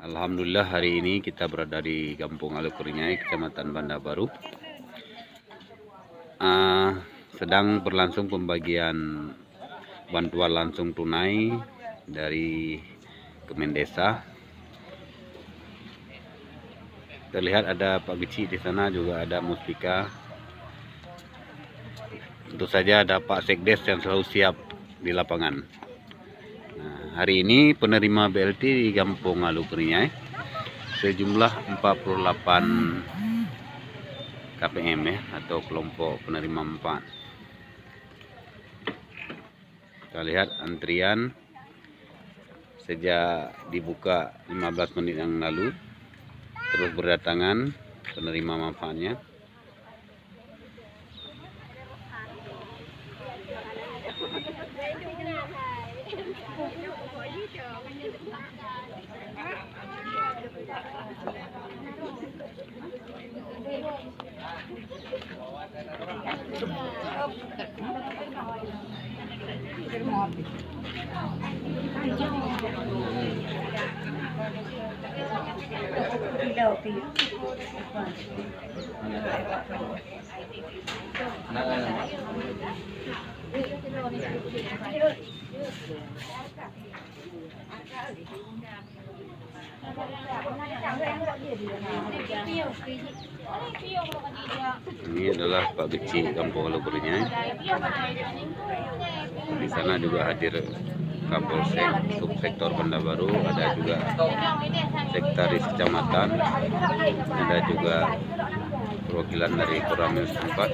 Alhamdulillah hari ini kita berada di Kampung Alukurinyai, Kecamatan Banda Baru. Sedang berlangsung pembagian bantuan langsung tunai dari Kemendesa. Terlihat ada Pak Geci di sana, juga ada Muspika. Tentu saja ada Pak Sekdes yang selalu siap di lapangan. Hari ini penerima BLT di Kampung Alukurinyai sejumlah 48 KPM atau kelompok penerima manfaat. Kita lihat antrian sejak dibuka 15 menit yang lalu, terus berdatangan penerima manfaatnya. Ini adalah Pak Geci Kampung Alukurinyai. Di sana juga hadir Kapolsek Subsektor Banda Baru, ada juga Sekretaris Kecamatan, ada juga perwakilan dari Koramil setempat.